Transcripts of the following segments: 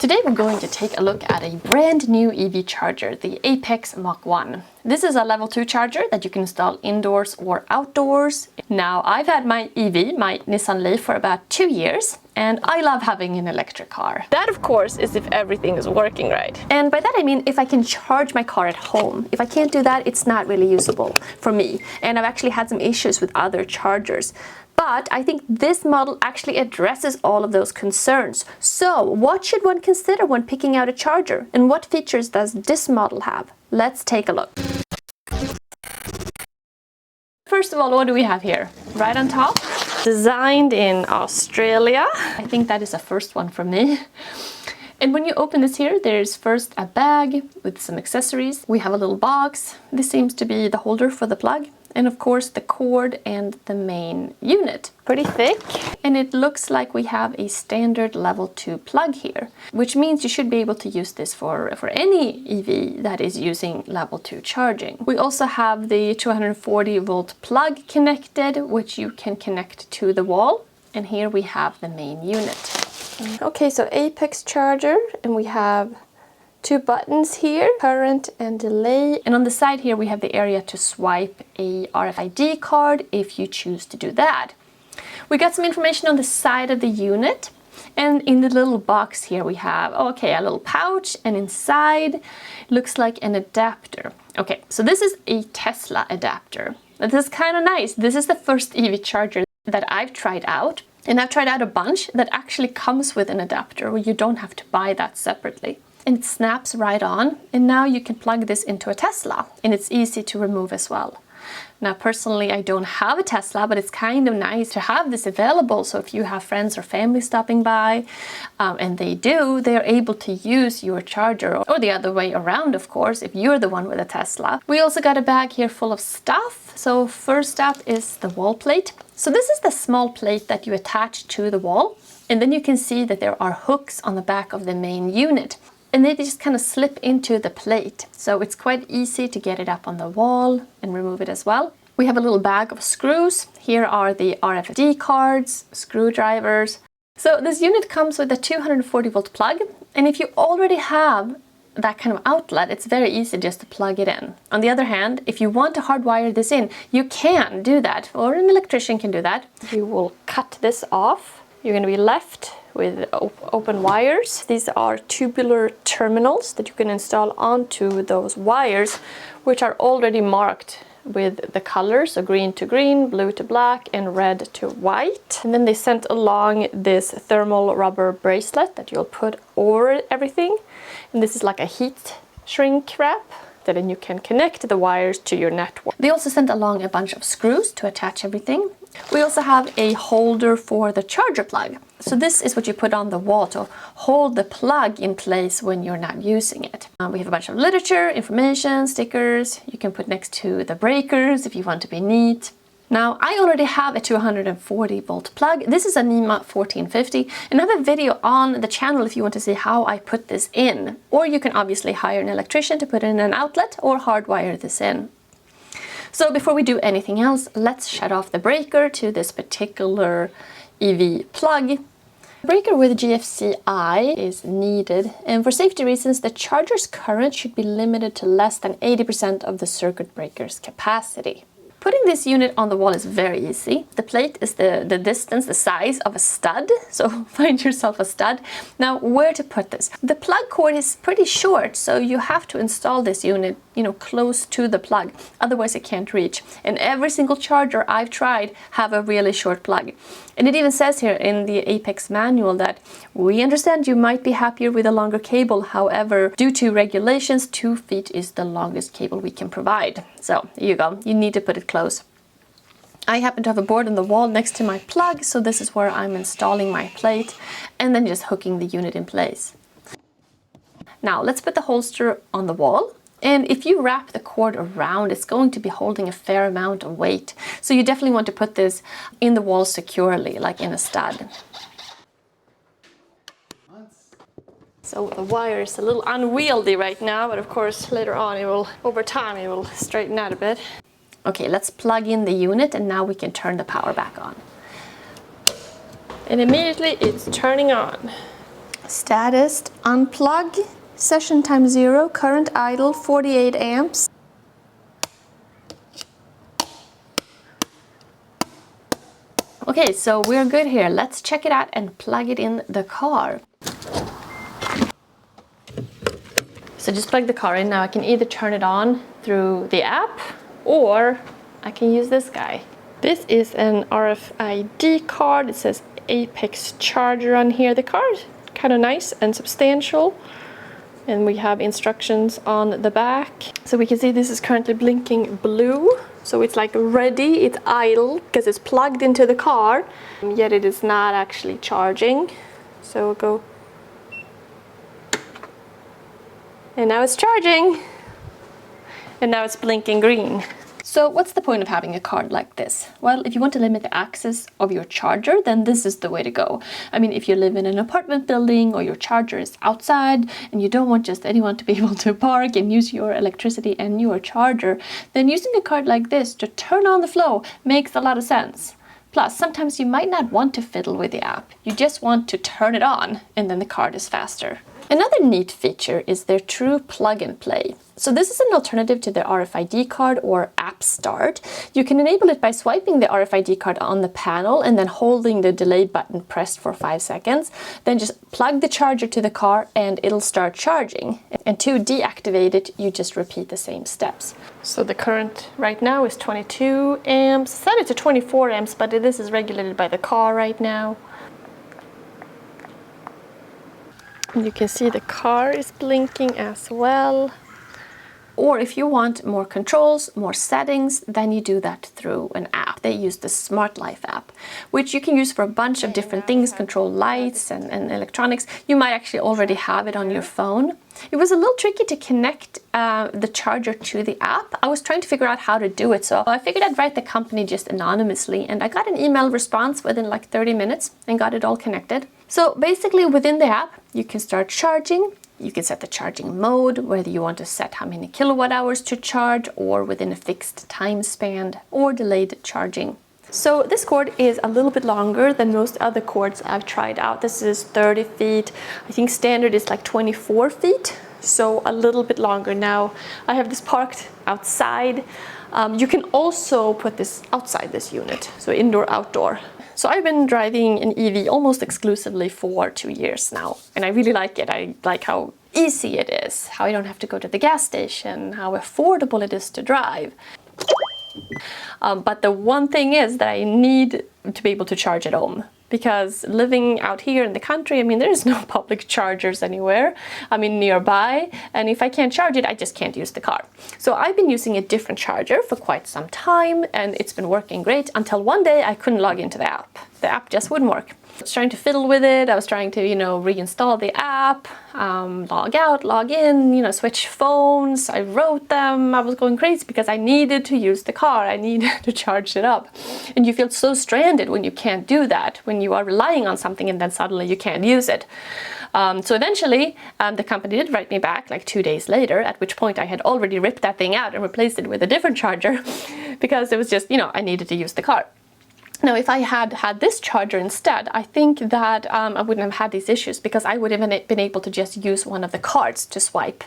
Today we're going to take a look at a brand new EV charger, the Apex Mach 1. This is a level 2 charger that you can install indoors or outdoors. Now, I've had my EV, my Nissan Leaf, for about 2 years, and I love having an electric car. That, of course, is if everything is working right. And by that I mean if I can charge my car at home. If I can't do that, it's not really usable for me. And I've actually had some issues with other chargers. But I think this model actually addresses all of those concerns. So what should one consider when picking out a charger? And what features does this model have? Let's take a look. First of all, what do we have here? Right on top, designed in Australia. I think that is a first one for me. And when you open this here, there's first a bag with some accessories. We have a little box. This seems to be the holder for the plug. And of course the cord and the main unit. Pretty thick. And it looks like we have a standard level 2 plug here, which means you should be able to use this for any EV that is using level 2 charging. We also have the 240 volt plug connected, which you can connect to the wall. And here we have the main unit. Okay, so Apex charger, and we have 2 buttons here, current and delay. And on the side here we have the area to swipe a RFID card if you choose to do that. We got some information on the side of the unit, and in the little box here we have, okay, a little pouch, and inside looks like an adapter. Okay, so this is a Tesla adapter. This is kind of nice. This is the first EV charger that I've tried out. And I've tried out a bunch that actually comes with an adapter where you don't have to buy that separately. And it snaps right on, and now you can plug this into a Tesla, and it's easy to remove as well. Now personally I don't have a Tesla, but it's kind of nice to have this available, so if you have friends or family stopping by, and they do, they're able to use your charger, or the other way around of course, if you're the one with a Tesla. We also got a bag here full of stuff. So first up is the wall plate. So this is the small plate that you attach to the wall, and then you can see that there are hooks on the back of the main unit. And they just kind of slip into the plate. So it's quite easy to get it up on the wall and remove it as well. We have a little bag of screws. Here are the RFID cards, screwdrivers. So this unit comes with a 240 volt plug. And if you already have that kind of outlet, it's very easy just to plug it in. On the other hand, if you want to hardwire this in, you can do that, or an electrician can do that. You will cut this off. You're going to be left with open wires. These are tubular terminals that you can install onto those wires, which are already marked with the colors, so green to green, blue to black, and red to white. And then they sent along this thermal rubber bracelet that you'll put over everything. And this is like a heat shrink wrap that then you can connect the wires to your network. They also sent along a bunch of screws to attach everything. We also have a holder for the charger plug. So this is what you put on the wall to hold the plug in place when you're not using it. We have a bunch of literature, information, stickers you can put next to the breakers if you want to be neat. Now, I already have a 240 volt plug. This is a NEMA 1450, and I have a video on the channel if you want to see how I put this in. Or you can obviously hire an electrician to put in an outlet or hardwire this in. So before we do anything else, let's shut off the breaker to this particular EV plug. The breaker with GFCI is needed, and for safety reasons, the charger's current should be limited to less than 80% of the circuit breaker's capacity. Putting this unit on the wall is very easy. The plate is the distance, the size of a stud, so find yourself a stud. Now, where to put this? The plug cord is pretty short, so you have to install this unit, close to the plug, otherwise it can't reach. And every single charger I've tried have a really short plug. And it even says here in the Apex manual that we understand you might be happier with a longer cable, however, due to regulations, 2 feet is the longest cable we can provide. So, here you go, you need to put it close. I happen to have a board on the wall next to my plug, so this is where I'm installing my plate and then just hooking the unit in place. Now let's put the holster on the wall, and if you wrap the cord around, it's going to be holding a fair amount of weight. So you definitely want to put this in the wall securely, like in a stud. So the wire is a little unwieldy right now, but of course later on over time it will straighten out a bit. Okay, let's plug in the unit, and now we can turn the power back on. And immediately it's turning on. Status, unplug, session time 0, current idle 48 amps. Okay, so we're good here. Let's check it out and plug it in the car. So just plug the car in. Now I can either turn it on through the app or I can use this guy. This is an RFID card. It says Apex Charger on here. The card is kind of nice and substantial. And we have instructions on the back. So we can see this is currently blinking blue. So it's like ready, it's idle because it's plugged into the car, yet it is not actually charging. So we'll go. And now it's charging. And now it's blinking green. So what's the point of having a card like this? Well, if you want to limit the access of your charger, then this is the way to go. I mean, if you live in an apartment building or your charger is outside and you don't want just anyone to be able to park and use your electricity and your charger, then using a card like this to turn on the flow makes a lot of sense. Plus, sometimes you might not want to fiddle with the app. You just want to turn it on and then the card is faster. Another neat feature is their true plug and play. So this is an alternative to the RFID card or app start. You can enable it by swiping the RFID card on the panel and then holding the delay button pressed for 5 seconds. Then just plug the charger to the car and it'll start charging. And to deactivate it, you just repeat the same steps. So the current right now is 22 amps. Set it to 24 amps, but this is regulated by the car right now. And you can see the car is blinking as well. Or if you want more controls, more settings, then you do that through an app. They use the Smart Life app, which you can use for a bunch of different things, control lights and electronics. You might actually already have it on your phone. It was a little tricky to connect the charger to the app. I was trying to figure out how to do it, so I figured I'd write the company just anonymously, and I got an email response within like 30 minutes and got it all connected. So basically within the app, you can start charging. You can set the charging mode, whether you want to set how many kilowatt hours to charge or within a fixed time span or delayed charging. So this cord is a little bit longer than most other cords I've tried out. This is 30 feet. I think standard is like 24 feet, so a little bit longer. Now I have this parked outside. You can also put this outside this unit, so indoor, outdoor. So I've been driving an EV almost exclusively for 2 years now, and I really like it. I like how easy it is, how I don't have to go to the gas station, how affordable it is to drive. But the one thing is that I need to be able to charge at home. Because living out here in the country, I mean, there's no public chargers anywhere. I mean, nearby. And if I can't charge it, I just can't use the car. So I've been using a different charger for quite some time, and it's been working great until one day I couldn't log into the app. The app just wouldn't work. I was trying to fiddle with it. I was trying to, reinstall the app, log out, log in, switch phones. I wrote them. I was going crazy because I needed to use the car. I needed to charge it up. And you feel so stranded when you can't do that, when you are relying on something and then suddenly you can't use it. So eventually, the company did write me back like 2 days later, at which point I had already ripped that thing out and replaced it with a different charger because it was just, I needed to use the car. Now, if I had had this charger instead, I think that I wouldn't have had these issues because I would have been able to just use one of the cards to swipe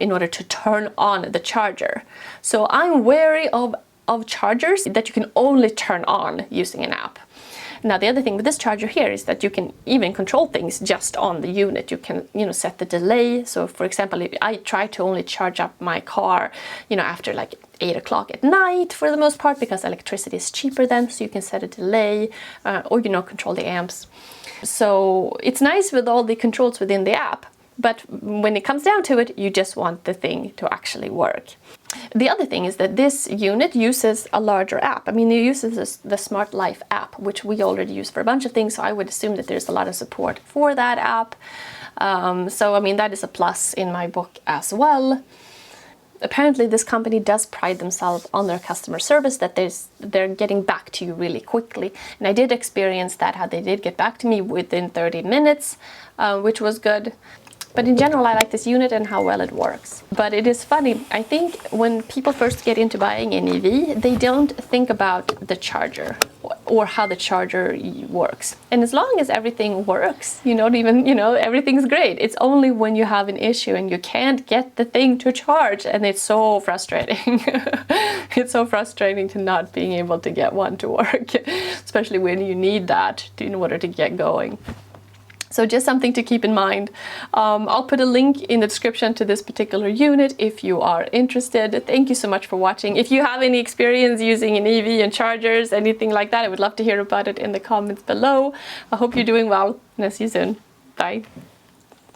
in order to turn on the charger. So I'm wary of chargers that you can only turn on using an app. Now, the other thing with this charger here is that you can even control things just on the unit. You can, set the delay. So, for example, if I try to only charge up my car, after like 8 o'clock at night for the most part, because electricity is cheaper then, so you can set a delay or, control the amps. So it's nice with all the controls within the app. But when it comes down to it, you just want the thing to actually work. The other thing is that this unit uses a larger app. I mean, it uses the Smart Life app, which we already use for a bunch of things. So I would assume that there's a lot of support for that app. So, I mean, that is a plus in my book as well. Apparently, this company does pride themselves on their customer service, that they're getting back to you really quickly. And I did experience that, how they did get back to me within 30 minutes, which was good. But in general, I like this unit and how well it works. But it is funny, I think when people first get into buying an EV, they don't think about the charger. or how the charger works. And as long as everything works, you don't even, you know, everything's great. It's only when you have an issue and you can't get the thing to charge, and it's so frustrating. It's so frustrating to not being able to get one to work, especially when you need that in order to get going. So just something to keep in mind. I'll put a link in the description to this particular unit if you are interested. Thank you so much for watching. If you have any experience using an EV and chargers, anything like that, I would love to hear about it in the comments below. I hope you're doing well, and I'll see you soon. Bye.